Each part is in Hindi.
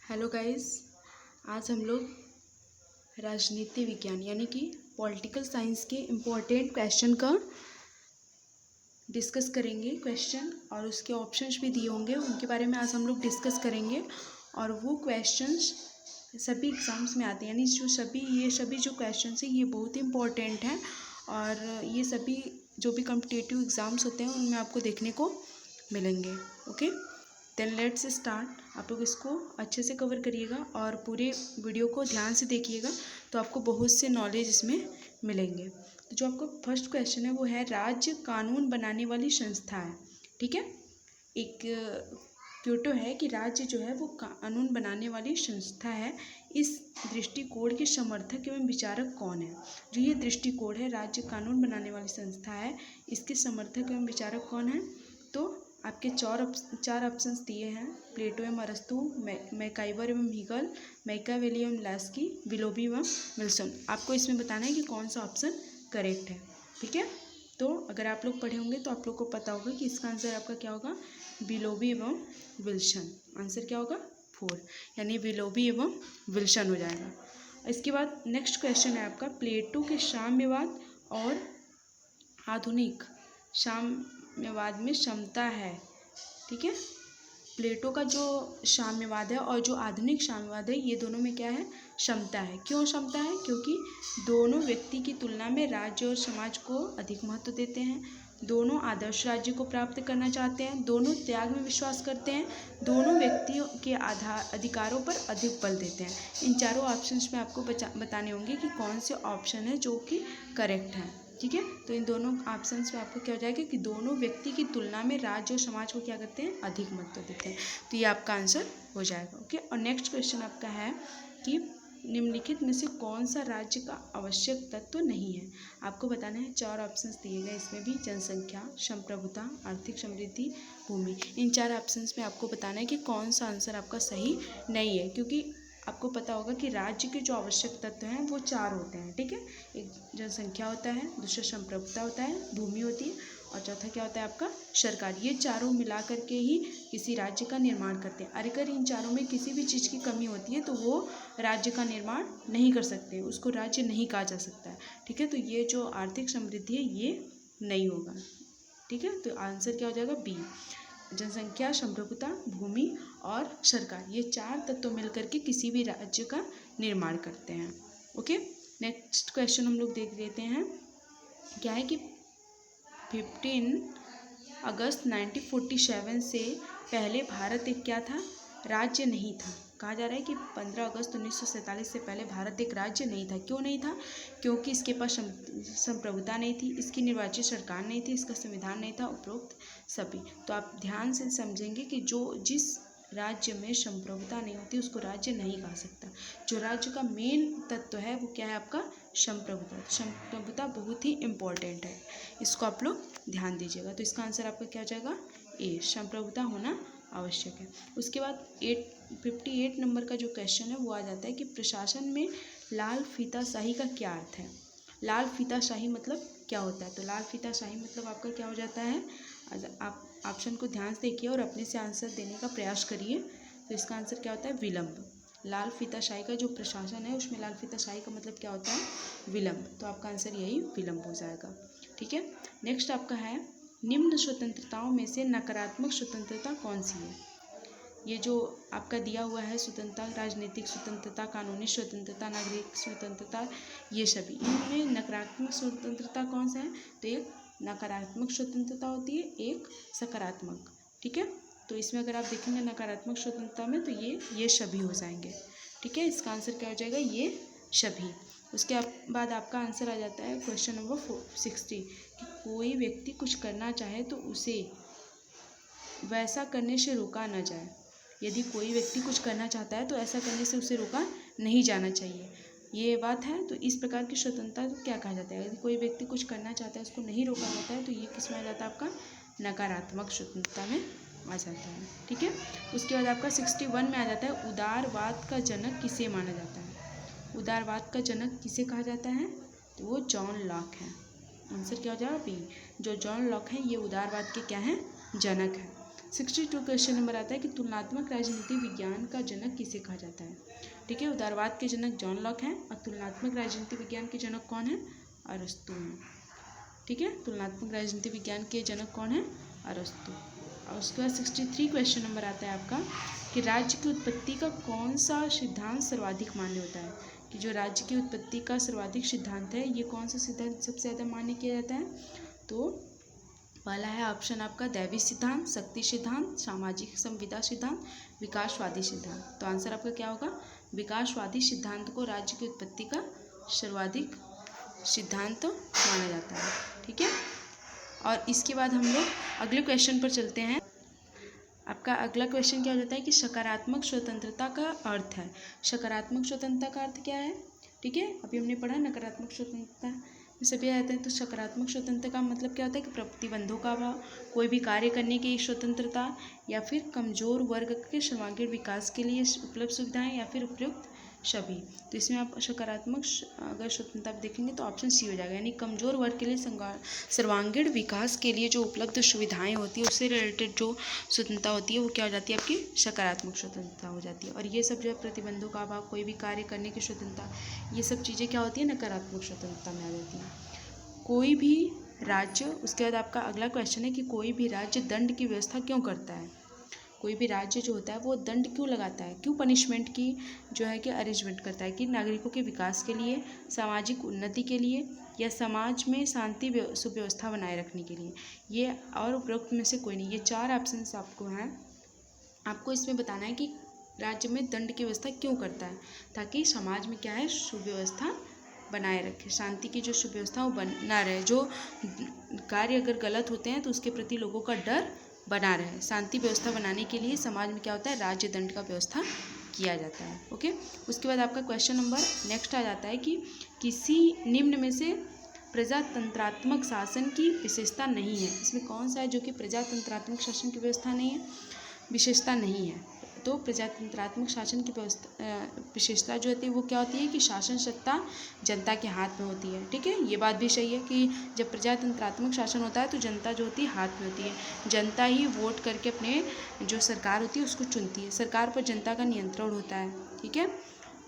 Hello guys. आज हम लोग राजनीति विज्ञान यानी कि पॉलिटिकल साइंस के इम्पोर्टेंट क्वेश्चन का डिस्कस करेंगे। क्वेश्चन और उसके ऑप्शंस भी दिए होंगे, उनके बारे में आज हम लोग डिस्कस करेंगे। और वो क्वेश्चंस सभी एग्ज़ाम्स में आते हैं, यानी ये सभी जो क्वेश्चंस हैं ये बहुत ही इम्पोर्टेंट हैं। और ये सभी जो भी कॉम्पिटिटिव एग्ज़ाम्स होते हैं उनमें आपको देखने को मिलेंगे। Okay, then let's start. आप लोग इसको अच्छे से कवर करिएगा और पूरे वीडियो को ध्यान से देखिएगा, तो आपको बहुत से नॉलेज इसमें मिलेंगे। तो जो आपका फर्स्ट क्वेश्चन है वो है, राज्य कानून बनाने वाली संस्था है। ठीक है, एक क्योटो है कि राज्य जो है वो कानून बनाने वाली संस्था है। इस दृष्टिकोण के समर्थक एवं विचारक कौन है? जो ये दृष्टिकोण है, राज्य कानून बनाने वाली संस्था है, इसके समर्थक एवं विचारक कौन है? तो आपके चार ऑप्शंस दिए हैं, प्लेटो एवं अरस्तु, मैकाइवर एवं हीगल, मैकियावेली एवं लास्की, विलोबी एवं विल्सन। आपको इसमें बताना है कि कौन सा ऑप्शन करेक्ट है। ठीक है, तो अगर आप लोग पढ़े होंगे तो आप लोग को पता होगा कि इसका आंसर आपका क्या होगा, विलोबी एवं विल्सन। आंसर क्या होगा 4, यानी विलोबी एवं विल्सन हो जाएगा। इसके बाद नेक्स्ट क्वेश्चन है आपका, प्लेटो के साम्यवाद और आधुनिक साम्यवाद में समता है। ठीक है, प्लेटो का जो साम्यवाद है और जो आधुनिक साम्यवाद है ये दोनों में क्या है, समता है। क्यों समता है? क्योंकि दोनों व्यक्ति की तुलना में राज्य और समाज को अधिक महत्व देते हैं, दोनों आदर्श राज्य को प्राप्त करना चाहते हैं, दोनों त्याग में विश्वास करते हैं, दोनों व्यक्तियों के अधिकारों पर अधिक बल देते हैं। इन चारों ऑप्शंस में आपको बताने होंगे कि कौन से ऑप्शन है जो कि करेक्ट है। ठीक है, तो इन दोनों ऑप्शंस में आपको क्या हो जाएगा कि दोनों व्यक्ति की तुलना में राज्य और समाज को क्या करते हैं, अधिक महत्व देते हैं। तो ये आपका आंसर हो जाएगा। ओके, और नेक्स्ट क्वेश्चन आपका है कि निम्नलिखित में से कौन सा राज्य का आवश्यक तत्व नहीं है? आपको बताना है। 4 ऑप्शंस दिए गए, इसमें भी जनसंख्या, संप्रभुता, आर्थिक समृद्धि, भूमि। इन 4 ऑप्शंस में आपको बताना है कि कौन सा आंसर आपका सही नहीं है, क्योंकि आपको पता होगा कि राज्य के जो आवश्यक तत्व हैं वो 4 होते हैं। ठीक है, एक जनसंख्या होता है, दूसरा संप्रभुता होता है, भूमि होती है, और चौथा क्या होता है आपका, सरकार। ये चारों मिला करके ही किसी राज्य का निर्माण करते हैं। अगर इन चारों में किसी भी चीज़ की कमी होती है तो वो राज्य का निर्माण नहीं कर सकते, उसको राज्य नहीं कहा जा सकता है। ठीक है, तो ये जो आर्थिक समृद्धि है ये नहीं होगा। ठीक है, तो आंसर क्या हो जाएगा, बी। जनसंख्या, संप्रभुता, भूमि और सरकार, ये 4 तत्व मिलकर के किसी भी राज्य का निर्माण करते हैं। ओके, नेक्स्ट क्वेश्चन हम लोग देख लेते हैं। क्या है कि 15 अगस्त 1947 से पहले भारत एक क्या था, राज्य नहीं था। कहा जा रहा है कि 15 अगस्त 1947 से पहले भारत एक राज्य नहीं था। क्यों नहीं था? क्योंकि इसके पास संप्रभुता नहीं थी, इसकी निर्वाचित सरकार नहीं थी, इसका संविधान नहीं था, उपरोक्त सभी। तो आप ध्यान से समझेंगे कि जिस राज्य में संप्रभुता नहीं होती उसको राज्य नहीं कहा सकता। जो राज्य का मेन तत्व है वो क्या है आपका, संप्रभुता। संप्रभुता बहुत ही इम्पोर्टेंट है, इसको आप लोग ध्यान दीजिएगा। तो इसका आंसर आपका क्या हो जाएगा, ए, संप्रभुता होना आवश्यक है। उसके बाद 58 नंबर का जो क्वेश्चन है वो आ जाता है कि प्रशासन में लाल फीताशाही का क्या अर्थ है? लाल फीताशाही मतलब क्या होता है? तो लाल फीताशाही मतलब आपका क्या हो जाता है, आप ऑप्शन को ध्यान से देखिए और अपने से आंसर देने का प्रयास करिए। तो इसका आंसर क्या होता है, विलंब। लाल फीताशाही का जो प्रशासन है उसमें लाल फीताशाही का मतलब क्या होता है, विलंब। तो आपका आंसर यही विलंब हो जाएगा। ठीक है, नेक्स्ट आपका है, निम्न स्वतंत्रताओं में से नकारात्मक स्वतंत्रता कौन सी है? ये जो आपका दिया हुआ है स्वतंत्रता, राजनीतिक स्वतंत्रता, कानूनी स्वतंत्रता, नागरिक स्वतंत्रता, ये सभी, इनमें नकारात्मक स्वतंत्रता कौन सा है? तो एक नकारात्मक स्वतंत्रता होती है, एक सकारात्मक। ठीक है, तो इसमें अगर आप देखेंगे नकारात्मक स्वतंत्रता में तो ये सभी हो जाएंगे। ठीक है, इसका आंसर क्या हो जाएगा, ये सभी। उसके बाद आपका आंसर आ जाता है क्वेश्चन नंबर 60 कि कोई व्यक्ति कुछ करना चाहे तो उसे वैसा करने से रोका न जाए। यदि कोई व्यक्ति कुछ करना चाहता है तो ऐसा करने से उसे रोका नहीं जाना चाहिए, ये बात है। तो इस प्रकार की स्वतंत्रता को क्या कहा जाता है? यदि कोई व्यक्ति कुछ करना चाहता है उसको नहीं रोका जाता है तो ये किस में आ जाता है, आपका नकारात्मक स्वतंत्रता में आ जाता है। ठीक है, उसके बाद आपका 61 में आ जाता है, उदारवाद का जनक किसे माना जाता है? उदारवाद का जनक किसे कहा जाता है? तो वो जॉन लॉक है। आंसर क्या हो जाएगा, बी। जो जॉन लॉक है ये उदारवाद के क्या हैं, जनक है। 62 क्वेश्चन नंबर आता है कि तुलनात्मक राजनीति विज्ञान का जनक किसे कहा जाता है। ठीक है, उदारवाद के जनक जॉन लॉक हैं और तुलनात्मक राजनीति विज्ञान के जनक कौन है, अरस्तु हैं। ठीक है, तुलनात्मक राजनीति विज्ञान के जनक कौन है, अरस्तु। और उसके बाद 63 क्वेश्चन नंबर आता है आपका कि राज्य की उत्पत्ति का कौन सा सिद्धांत सर्वाधिक मान्य होता है। कि जो राज्य की उत्पत्ति का सर्वाधिक सिद्धांत है, ये कौन सा सिद्धांत सबसे ज़्यादा मान्य किया जाता है। तो पहला है ऑप्शन आपका दैवी सिद्धांत, शक्ति सिद्धांत, सामाजिक संविदा सिद्धांत, विकासवादी सिद्धांत। तो आंसर आपका क्या होगा, विकासवादी सिद्धांत को राज्य की उत्पत्ति का सर्वाधिक सिद्धांत माना जाता है। ठीक है, और इसके बाद हम लोग अगले क्वेश्चन पर चलते हैं। आपका अगला क्वेश्चन क्या हो जाता है कि सकारात्मक स्वतंत्रता का अर्थ है। सकारात्मक स्वतंत्रता का अर्थ क्या है। ठीक है, अभी हमने पढ़ा नकारात्मक स्वतंत्रता में सभी आते हैं। तो सकारात्मक स्वतंत्रता का मतलब क्या होता है कि प्रतिबंधों का अभाव, कोई भी कार्य करने की स्वतंत्रता, या फिर कमजोर वर्ग के सर्वांगीण विकास के लिए उपलब्ध सुविधाएं, या फिर उपयुक्त सभी। तो इसमें आप सकारात्मक अगर स्वतंत्रता आप देखेंगे तो ऑप्शन सी हो जाएगा, यानी कमजोर वर्ग के लिए सर्वांगीण विकास के लिए जो उपलब्ध सुविधाएं होती है उससे रिलेटेड जो स्वतंत्रता होती है वो क्या हो जाती है, आपकी सकारात्मक स्वतंत्रता हो जाती है। और ये सब जो है प्रतिबंधों का अभाव, कोई भी कार्य करने की स्वतंत्रता, ये सब चीज़ें क्या होती है, नकारात्मक स्वतंत्रता में आ जाती हैं। कोई भी राज्य, उसके बाद आपका अगला क्वेश्चन है कि कोई भी राज्य दंड की व्यवस्था क्यों करता है। कोई भी राज्य जो होता है वो दंड क्यों लगाता है, क्यों पनिशमेंट की जो है कि अरेंजमेंट करता है, कि नागरिकों के विकास के लिए, सामाजिक उन्नति के लिए, या समाज में शांति सुव्यवस्था बनाए रखने के लिए। ये और उपरोक्त में से कोई नहीं, ये 4 ऑप्शन आपको हैं। आपको इसमें बताना है कि राज्य में दंड की व्यवस्था क्यों करता है, ताकि समाज में क्या है, सुव्यवस्था बनाए रखे, शांति की जो सुव्यवस्था वो बना रहे, जो कार्य अगर गलत होते हैं तो उसके प्रति लोगों का डर बना रहे। शांति व्यवस्था बनाने के लिए समाज में क्या होता है, राज्य दंड का व्यवस्था किया जाता है। ओके, उसके बाद आपका क्वेश्चन नंबर नेक्स्ट आ जाता है कि किसी निम्न में से प्रजातंत्रात्मक शासन की विशेषता नहीं है। इसमें कौन सा है जो कि प्रजातंत्रात्मक शासन की व्यवस्था नहीं है, विशेषता नहीं है। तो प्रजातंत्रात्मक शासन की विशेषता जो होती है वो क्या होती है कि शासन सत्ता जनता के हाथ में होती है। ठीक है, ये बात भी सही है कि जब प्रजातंत्रात्मक शासन होता है तो जनता जो होती है हाथ में होती है, जनता ही वोट करके अपने जो सरकार होती है उसको चुनती है, सरकार पर जनता का नियंत्रण होता है। ठीक है,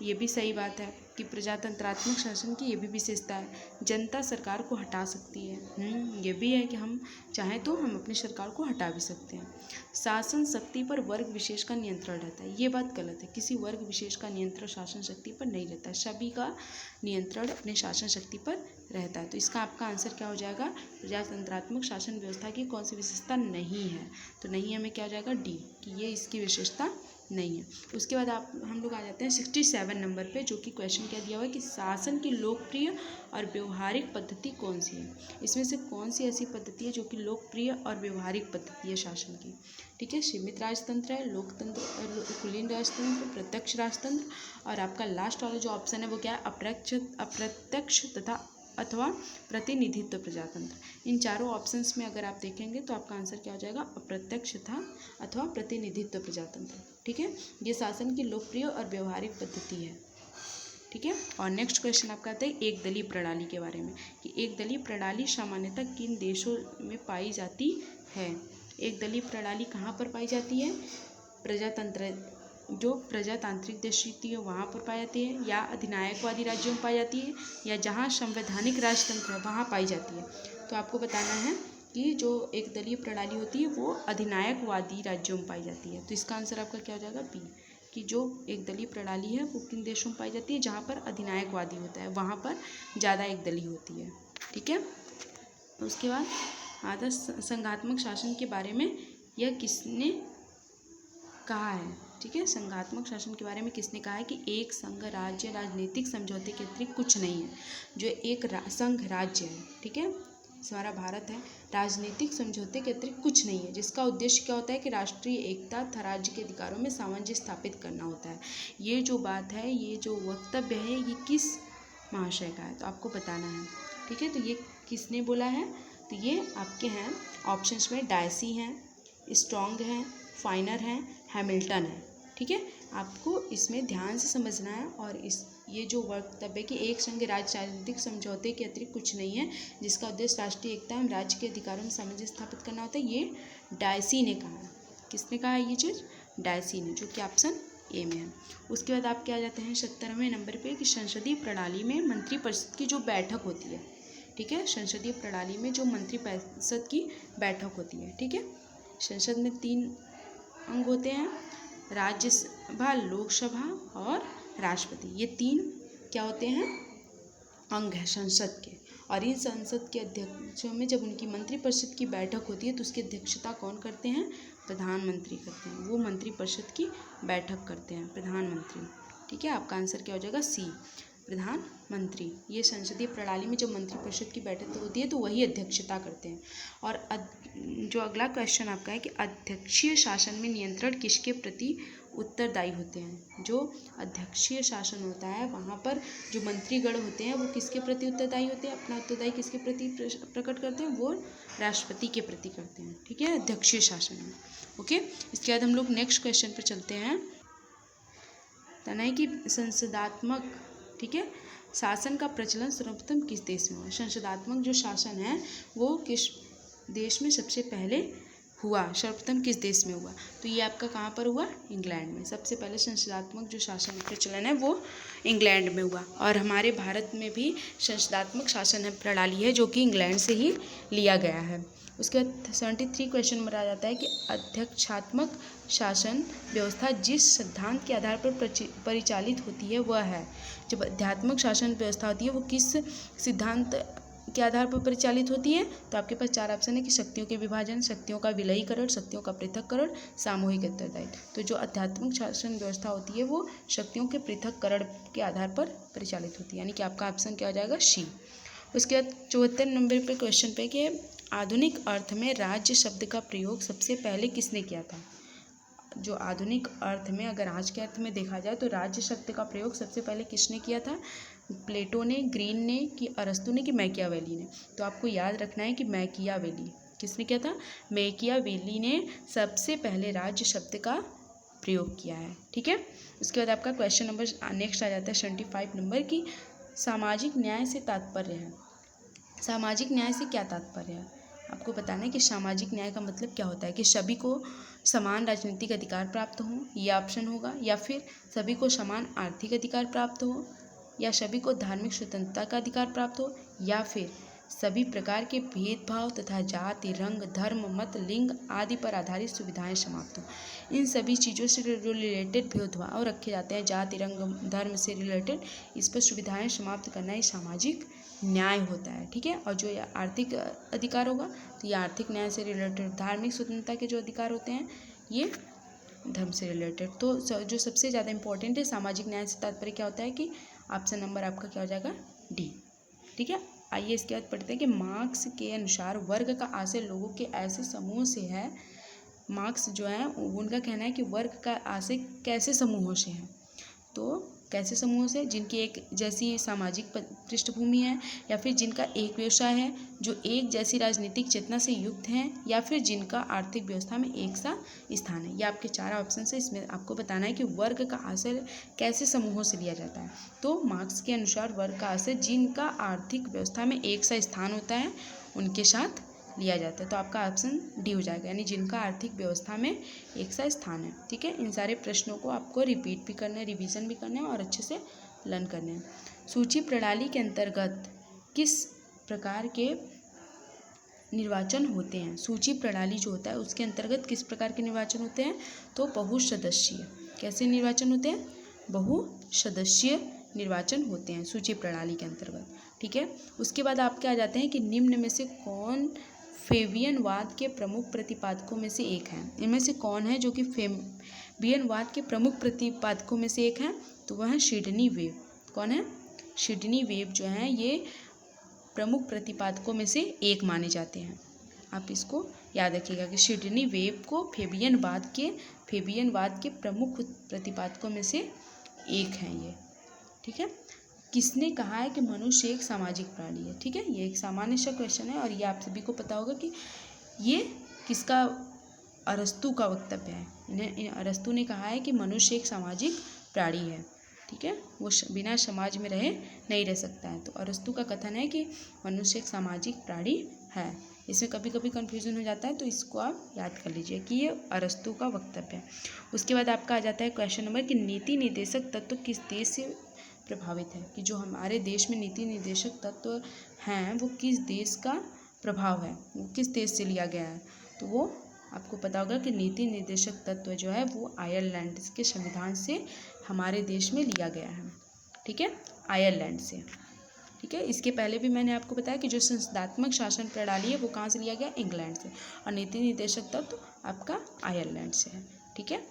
ये भी सही बात है कि प्रजातंत्रात्मक शासन की ये भी विशेषता है, जनता सरकार को हटा सकती है। ये भी है कि हम चाहें तो हम अपनी सरकार को हटा भी सकते हैं। शासन शक्ति पर वर्ग विशेष का नियंत्रण रहता है, ये बात गलत है। किसी वर्ग विशेष का नियंत्रण शासन शक्ति पर नहीं रहता है, सभी का नियंत्रण अपने शासन शक्ति पर रहता है। तो इसका आपका आंसर क्या हो जाएगा, प्रजातंत्रात्मक शासन व्यवस्था की कौन सी विशेषता नहीं है। तो नहीं है में क्या हो जाएगा, डी, कि ये इसकी विशेषता नहीं है। उसके बाद हम लोग आ जाते हैं 67 नंबर पे, जो कि क्वेश्चन क्या दिया हुआ है कि शासन की लोकप्रिय और व्यवहारिक पद्धति कौन सी है। इसमें से कौन सी ऐसी पद्धति है जो कि लोकप्रिय और व्यवहारिक पद्धति है शासन की। ठीक है, सीमित राजतंत्र है, लोकतंत्र, कुलीन राजतंत्र, प्रत्यक्ष राजतंत्र, और आपका लास्ट वाला जो ऑप्शन है वो क्या है, अप्रत्यक्ष तथा अथवा प्रतिनिधित्व प्रजातंत्र। इन चारों ऑप्शंस में अगर आप देखेंगे तो आपका आंसर क्या हो जाएगा, अप्रत्यक्ष था अथवा प्रतिनिधित्व प्रजातंत्र। ठीक है, ये शासन की लोकप्रिय और व्यवहारिक पद्धति है। ठीक है, और नेक्स्ट क्वेश्चन आपका आता है एक दलीय प्रणाली के बारे में, कि एक दलीय प्रणाली सामान्यतः किन देशों में पाई जाती है। एक दलीय प्रणाली कहाँ पर पाई जाती है, प्रजातंत्र, जो प्रजातांत्रिक देश होती है वहाँ पर पाई जाती है, या अधिनायकवादी राज्यों में पाई जाती है, या जहाँ संवैधानिक राजतंत्र है वहाँ पाई जाती है। तो आपको बताना है कि जो एक दलीय प्रणाली होती है वो अधिनायकवादी राज्यों में पाई जाती है। तो इसका आंसर आपका क्या हो जाएगा, बी, कि जो एक दलीय प्रणाली है वो किन देशों में पाई जाती है, जहाँ पर अधिनायकवादी होता है वहाँ पर ज़्यादा एक दलीय होती है। ठीक है, उसके बाद आदर्श संघात्मक शासन के बारे में यह किसने कहा है। ठीक है, संघात्मक शासन के बारे में किसने कहा है कि एक संघ राज्य राजनीतिक समझौते के अतिरिक्त कुछ नहीं है। जो एक संघ राज्य है, ठीक है, हमारा भारत है, राजनीतिक समझौते के अतिरिक्त कुछ नहीं है, जिसका उद्देश्य क्या होता है कि राष्ट्रीय एकता तथा राज्य के अधिकारों में सामंजस्य स्थापित करना होता है। ये जो बात है, ये जो वक्तव्य है, ये किस महाशय का है, तो आपको बताना है। ठीक है, तो ये किसने बोला है, तो ये आपके हैं ऑप्शंस में डायसी हैं, स्ट्रॉन्ग हैं, फाइनर हैं, हैमिल्टन है। ठीक है, आपको इसमें ध्यान से समझना है। और ये जो वक्तव्य कि एक संघ राज्य राजनीतिक समझौते के अतिरिक्त कुछ नहीं है, जिसका उद्देश्य राष्ट्रीय एकता एवं राज्य के अधिकारों में सामंजस्य स्थापित करना होता है, ये डायसी ने कहा है। किसने कहा है ये चीज़? डायसी ने, जो कि ऑप्शन ए में है। उसके बाद आप क्या आ जाते हैं 70वें नंबर पे कि संसदीय प्रणाली में मंत्रिपरिषद की जो बैठक होती है, ठीक है, संसदीय प्रणाली में जो मंत्रिपरिषद की बैठक होती है, ठीक है, संसद में 3 अंग होते हैं, राज्यसभा, लोकसभा और राष्ट्रपति। ये 3 क्या होते हैं? अंग है संसद के। और इन संसद के अध्यक्षों में जब उनकी मंत्रिपरिषद की बैठक होती है तो उसकी अध्यक्षता कौन करते हैं? प्रधानमंत्री करते हैं। वो मंत्रिपरिषद की बैठक करते हैं, प्रधानमंत्री। ठीक है, आपका आंसर क्या हो जाएगा? सी, प्रधानमंत्री। ये संसदीय प्रणाली में जब मंत्रिपरिषद की बैठक होती है तो वही अध्यक्षता करते हैं। और जो अगला क्वेश्चन आपका है कि अध्यक्षीय शासन में नियंत्रण किसके प्रति उत्तरदायी होते हैं? जो अध्यक्षीय शासन होता है वहाँ पर जो मंत्रीगण होते हैं वो किसके प्रति उत्तरदायी होते हैं? अपना उत्तरदायी किसके प्रति प्रकट करते हैं? वो राष्ट्रपति के प्रति करते हैं। ठीक है, अध्यक्षीय शासन में। ओके, इसके बाद हम लोग नेक्स्ट क्वेश्चन पर चलते हैं। कहना है कि संसदात्मक, ठीक है, शासन का प्रचलन सर्वप्रथम किस देश में हुआ? संसदात्मक जो शासन है वो किस देश में सबसे पहले हुआ? सर्वप्रथम किस देश में हुआ? तो ये आपका कहाँ पर हुआ? इंग्लैंड में। सबसे पहले संसदात्मक जो शासन प्रचलन है वो इंग्लैंड में हुआ। और हमारे भारत में भी संसदात्मक शासन प्रणाली है जो कि इंग्लैंड से ही लिया गया है। उसके बाद 73 क्वेश्चन में आ जाता है कि अध्यक्षात्मक शासन व्यवस्था जिस सिद्धांत के आधार पर परिचालित होती है वह है। जब अध्यात्मक शासन व्यवस्था होती है वो किस सिद्धांत के आधार पर परिचालित होती है? तो आपके पास 4 ऑप्शन है कि शक्तियों के विभाजन, शक्तियों का विलयीकरण, शक्तियों का पृथक्करण, सामूहिक उत्तरदायित्व। तो जो आध्यात्मिक शासन व्यवस्था होती है वो शक्तियों के पृथक्करण के आधार पर परिचालित होती है, यानी कि आपका ऑप्शन क्या हो जाएगा? सी। उसके बाद 74 नंबर पे क्वेश्चन पे कि आधुनिक अर्थ में राज्य शब्द का प्रयोग सबसे पहले किसने किया था? जो आधुनिक अर्थ में, अगर आज के अर्थ में देखा जाए तो राज्य शब्द का प्रयोग सबसे पहले किसने किया था? प्लेटो ने, ग्रीन ने, कि अरस्तू ने, कि मैकियावेली ने? तो आपको याद रखना है कि मैकियावेली। किसने किया था? मैकियावेली ने सबसे पहले राज्य शब्द का प्रयोग किया है। ठीक है, उसके बाद आपका क्वेश्चन नंबर नेक्स्ट आ जाता है 75 नंबर की सामाजिक न्याय से तात्पर्य है। सामाजिक न्याय से क्या तात्पर्य है? आपको बताना है कि सामाजिक न्याय का मतलब क्या होता है, कि सभी को समान राजनीतिक अधिकार प्राप्त हो, ये ऑप्शन होगा, या फिर सभी को समान आर्थिक अधिकार प्राप्त हो, या सभी को धार्मिक स्वतंत्रता का अधिकार प्राप्त हो, या फिर सभी प्रकार के भेदभाव तथा जाति, रंग, धर्म, मत, लिंग आदि पर आधारित सुविधाएं समाप्त हो। इन सभी चीज़ों से जो रिलेटेड भेदभाव रखे जाते हैं, जाति, रंग, धर्म से रिलेटेड, इस पर सुविधाएं समाप्त करना ही सामाजिक न्याय होता है। ठीक है, और जो आर्थिक अधिकार होगा तो ये आर्थिक न्याय से रिलेटेड, धार्मिक स्वतंत्रता के जो अधिकार होते हैं ये धर्म से रिलेटेड। तो जो सबसे ज़्यादा इंपॉर्टेंट है सामाजिक न्याय से तात्पर्य क्या होता है कि ऑप्शन नंबर आपका क्या हो जाएगा? डी। ठीक है, आइए इसके बाद पढ़ते हैं कि मार्क्स के अनुसार वर्ग का आशय लोगों के ऐसे समूह से है। मार्क्स जो है उनका कहना है कि वर्ग का आशय कैसे समूहों से है? तो कैसे समूहों से? जिनकी एक जैसी सामाजिक पृष्ठभूमि है, या फिर जिनका एक व्यवसाय है, जो एक जैसी राजनीतिक चेतना से युक्त हैं, या फिर जिनका आर्थिक व्यवस्था में एक सा स्थान है। ये आपके 4 ऑप्शन है। इसमें आपको बताना है कि वर्ग का आशय कैसे समूहों से लिया जाता है। तो मार्क्स के अनुसार वर्ग का आशय जिनका आर्थिक व्यवस्था में एक सा स्थान होता है उनके साथ लिया जाता है। तो आपका ऑप्शन डी हो जाएगा, यानी जिनका आर्थिक व्यवस्था में एक सा स्थान है। ठीक है, इन सारे प्रश्नों को आपको रिपीट भी करना है, रिवीजन भी करना है और अच्छे से लर्न करने हैं। सूची प्रणाली के अंतर्गत किस प्रकार के निर्वाचन होते हैं? सूची प्रणाली जो होता है उसके अंतर्गत किस प्रकार के निर्वाचन होते हैं? तो बहुसदस्यीय। कैसे निर्वाचन होते हैं? बहुसदस्यीय निर्वाचन होते हैं सूची प्रणाली के अंतर्गत। ठीक है, उसके बाद आप क्या आ जाते हैं कि निम्न में से कौन फेबियनवाद के प्रमुख प्रतिपादकों में से एक है? इनमें से कौन है जो कि फेबियनवाद के प्रमुख प्रतिपादकों में से एक है? तो वह है सिडनी वेब। कौन है? सिडनी वेब जो है ये प्रमुख प्रतिपादकों में से एक माने जाते हैं। आप इसको याद रखिएगा कि सिडनी वेब को फेबियनवाद के प्रमुख प्रतिपादकों में से एक हैं ये। ठीक है, किसने कहा है कि मनुष्य एक सामाजिक प्राणी है? ठीक है, ये एक सामान्य सा क्वेश्चन है और ये आप सभी को पता होगा कि ये किसका? अरस्तू का वक्तव्य है। अरस्तू ने कहा है कि मनुष्य एक सामाजिक प्राणी है। ठीक है, वो बिना समाज में रहे नहीं रह सकता है। तो अरस्तू का कथन है कि मनुष्य एक सामाजिक प्राणी है। इसमें कभी कभी कन्फ्यूज़न हो जाता है, तो इसको आप याद कर लीजिए कि ये अरस्तु का वक्तव्य है। उसके बाद आपका आ जाता है क्वेश्चन नंबर कि नीति निर्देशक तत्व किस देश से प्रभावित है, कि जो हमारे देश में नीति निर्देशक तत्व हैं वो किस देश का प्रभाव है, वो किस देश से लिया गया है। तो वो आपको पता होगा कि नीति निर्देशक तत्व जो है वो आयरलैंड के संविधान से हमारे देश में लिया गया है। ठीक है, आयरलैंड से। ठीक है, इसके पहले भी मैंने आपको बताया कि जो संसदात्मक शासन प्रणाली है वो कहाँ से लिया गया, इंग्लैंड से, और नीति निर्देशक तत्व आपका आयरलैंड से है। ठीक है,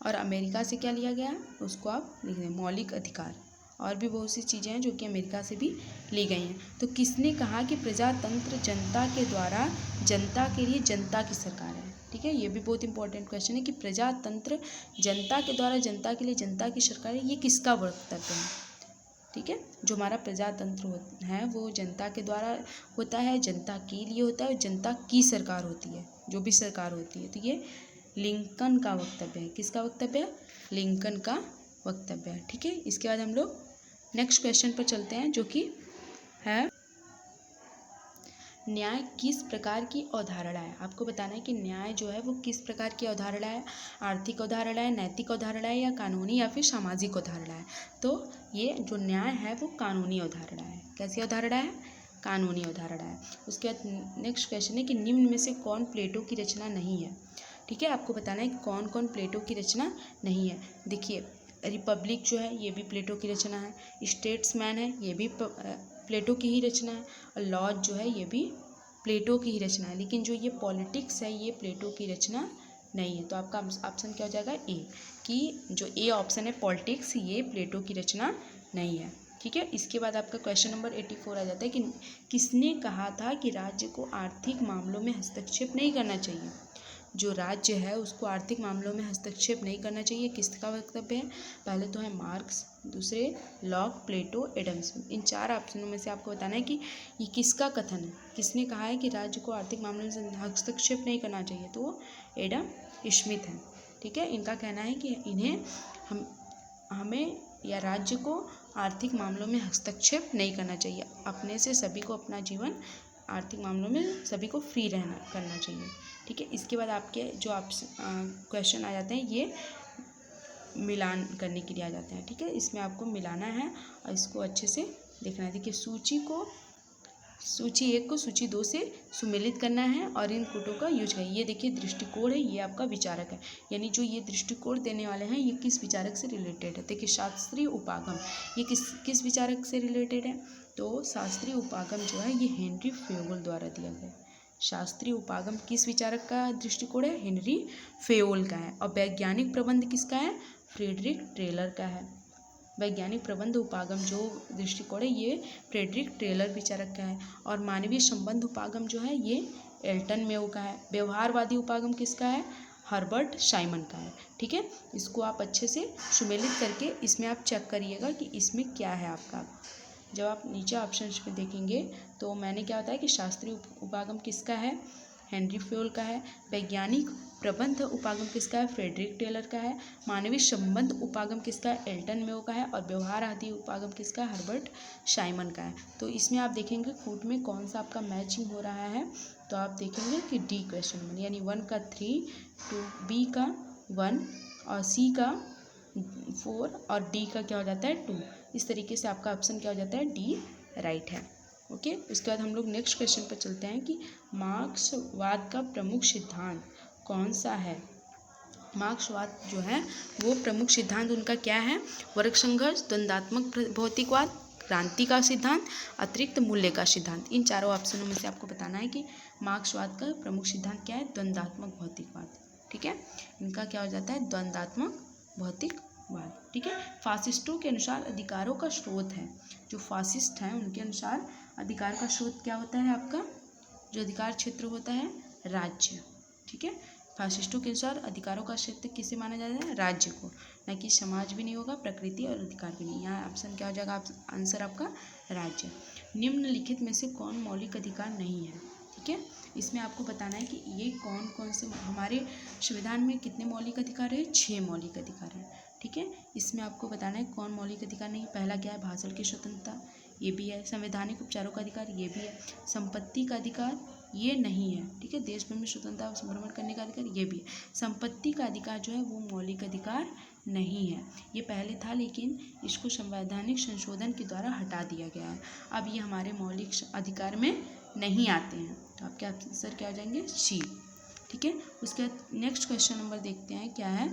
और अमेरिका से क्या लिया गया है उसको आप लिख दें, मौलिक अधिकार। और भी बहुत सी चीज़ें हैं जो कि अमेरिका से भी ली गई हैं। तो किसने कहा कि प्रजातंत्र जनता के द्वारा जनता के लिए जनता की सरकार है। ठीक है, ये भी बहुत इंपॉर्टेंट क्वेश्चन है कि प्रजातंत्र जनता के द्वारा जनता के लिए जनता की सरकार है, ये किसका वक्तव्य है। ठीक है, जो हमारा प्रजातंत्र है वो जनता के द्वारा होता है, जनता के लिए होता है, जनता की सरकार होती है, जो भी सरकार होती है। तो ये लिंकन का वक्तव्य है। किसका वक्तव्य है, लिंकन का वक्तव्य है। ठीक है, इसके बाद हम लोग नेक्स्ट क्वेश्चन पर चलते हैं जो कि है न्याय किस प्रकार की अवधारणा है। आपको बताना है कि न्याय जो है वो किस प्रकार की अवधारणा है, आर्थिक अवधारणा है, नैतिक अवधारणा है, या कानूनी या फिर सामाजिक अवधारणा है। तो ये जो न्याय है वो कानूनी अवधारणा है। कैसी अवधारणा है, कानूनी अवधारणा है। उसके बाद नेक्स्ट क्वेश्चन है कि निम्न में से कौन प्लेटो की रचना नहीं है। ठीक है, आपको बताना है कि कौन कौन प्लेटो की रचना नहीं है। देखिए, रिपब्लिक जो है ये भी प्लेटो की रचना है, स्टेट्समैन है ये भी प्लेटो की ही रचना है, और लॉज जो है ये भी प्लेटो की ही रचना है। लेकिन जो ये पॉलिटिक्स है ये प्लेटो की रचना नहीं है। तो आपका ऑप्शन क्या हो जाएगा, ए, कि जो ए ऑप्शन है पॉलिटिक्स ये प्लेटो की रचना नहीं है। ठीक है, इसके बाद आपका क्वेश्चन नंबर 84 आ जाता है कि किसने कहा था कि राज्य को आर्थिक मामलों में हस्तक्षेप नहीं करना चाहिए। जो राज्य है उसको आर्थिक मामलों में हस्तक्षेप नहीं करना चाहिए, किसका वक्तव्य है। पहले तो है मार्क्स, दूसरे लॉक, प्लेटो, एडम स्मिथ। इन चार ऑप्शनों में से आपको बताना है कि ये किसका कथन है, किसने कहा है कि राज्य को आर्थिक मामलों में हस्तक्षेप नहीं करना चाहिए। तो वो एडम स्मिथ है। ठीक है, इनका कहना है कि इन्हें हमें या राज्य को आर्थिक मामलों में हस्तक्षेप नहीं करना चाहिए, अपने से सभी को अपना जीवन आर्थिक मामलों में सभी को फ्री करना चाहिए। ठीक है, इसके बाद आपके जो क्वेश्चन आ जाते हैं ये मिलान करने के लिए आ जाते हैं। ठीक है, इसमें आपको मिलाना है और इसको अच्छे से देखना है। देखिए, सूची 1 को सूची 2 से सुमेलित करना है और इन कोटों का यूज करें। ये देखिए दृष्टिकोण है, ये आपका विचारक है, यानी जो ये दृष्टिकोण देने वाले हैं ये किस विचारक से रिलेटेड है। देखिए, शास्त्रीय उपागम ये किस विचारक से रिलेटेड है। तो शास्त्रीय उपागम जो है ये हेनरी फेयोल द्वारा दिया गया है। शास्त्रीय उपागम किस विचारक का दृष्टिकोण है, हेनरी फेयोल का है। और वैज्ञानिक प्रबंध किसका है, फ्रेडरिक टेलर का है। वैज्ञानिक प्रबंध उपागम जो दृष्टिकोण है ये फ्रेडरिक टेलर विचारक का है। और मानवीय संबंध उपागम जो है ये एल्टन मेयो का है। व्यवहारवादी उपागम किसका है, हर्बर्ट साइमन का है। ठीक है, इसको आप अच्छे से सुमेलित करके इसमें आप चेक करिएगा कि इसमें क्या है आपका। जब आप नीचे ऑप्शंस पे देखेंगे तो मैंने क्या बताया कि शास्त्रीय उपागम किसका है, हेनरी फेयोल का है। वैज्ञानिक प्रबंध उपागम किसका है, फ्रेडरिक टेलर का है। मानवीय संबंध उपागम किसका है, एल्टन मेयो का है। और व्यवहार आदि उपागम किसका है, हर्बर्ट साइमन का है। तो इसमें आप देखेंगे कूट में कौन सा आपका मैचिंग हो रहा है। तो आप देखेंगे कि डी क्वेश्चन में, यानी 1 का 3, 2 बी का 1 और सी का 4 और डी का क्या हो जाता है 2। इस तरीके से आपका ऑप्शन क्या हो जाता है, डी राइट है। ओके, उसके बाद हम लोग नेक्स्ट क्वेश्चन पर चलते हैं कि मार्क्सवाद का प्रमुख सिद्धांत कौन सा है। मार्क्सवाद जो है वो प्रमुख सिद्धांत उनका क्या है, वर्ग संघर्ष, द्वंद्वात्मक भौतिकवाद, क्रांति का सिद्धांत, अतिरिक्त मूल्य का सिद्धांत। इन चारों ऑप्शनों में से आपको बताना है कि मार्क्सवाद का प्रमुख सिद्धांत क्या है, द्वंद्वात्मक भौतिकवाद। ठीक है, इनका क्या हो जाता है, द्वंद्वात्मक भौतिकवाद। ठीक है, फासिस्टों के अनुसार अधिकारों का स्रोत है, जो फासिस्ट हैं उनके अनुसार अधिकार का स्रोत क्या होता है आपका, जो अधिकार क्षेत्र होता है राज्य। ठीक है, फासिस्टों के अनुसार अधिकारों का क्षेत्र किसे माना जाता है, राज्य को, न कि समाज भी नहीं होगा, प्रकृति और अधिकार भी नहीं। यहाँ ऑप्शन क्या हो जाएगा, आंसर आपका राज्य। निम्नलिखित में से कौन मौलिक अधिकार नहीं है। ठीक है, इसमें आपको बताना है कि ये कौन कौन से, हमारे संविधान में कितने मौलिक अधिकार है, 6 मौलिक अधिकार है। ठीक है, इसमें आपको बताना है कौन मौलिक अधिकार नहीं। पहला क्या है, भाषण की स्वतंत्रता, ये भी है। संवैधानिक उपचारों का अधिकार, ये भी है। संपत्ति का अधिकार, ये नहीं है, ठीक है। देश भर में स्वतंत्रता भ्रमण करने का अधिकार, ये भी है। संपत्ति का अधिकार जो है वो मौलिक अधिकार नहीं है। ये पहले था लेकिन इसको संवैधानिक संशोधन के द्वारा हटा दिया गया है। अब ये हमारे मौलिक अधिकार में नहीं आते हैं। तो आपके आंसर क्या हो जाएंगे? सी, ठीक है। उसके बाद नेक्स्ट क्वेश्चन नंबर देखते हैं क्या है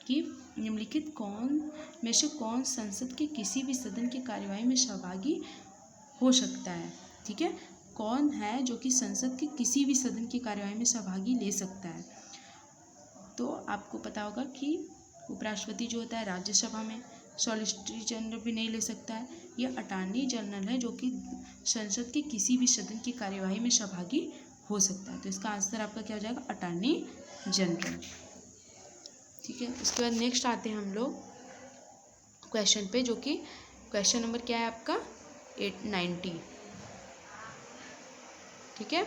कि निम्नलिखित कौन में से कौन संसद के किसी भी सदन की कार्यवाही में सहभागी हो सकता है, ठीक है। कौन है जो कि संसद के किसी भी सदन की कार्यवाही में सहभागी ले सकता है? तो आपको पता होगा कि उपराष्ट्रपति जो होता है राज्यसभा में, सॉलिसिटर जनरल भी नहीं ले सकता है। यह अटॉर्नी जनरल है जो कि संसद के किसी भी सदन की कार्यवाही में सहभागी हो सकता है। तो इसका आंसर आपका क्या हो जाएगा? अटॉर्नी जनरल, ठीक है। उसके बाद नेक्स्ट आते हैं हम लोग क्वेश्चन पे, जो कि क्वेश्चन नंबर क्या है आपका? 890, ठीक है।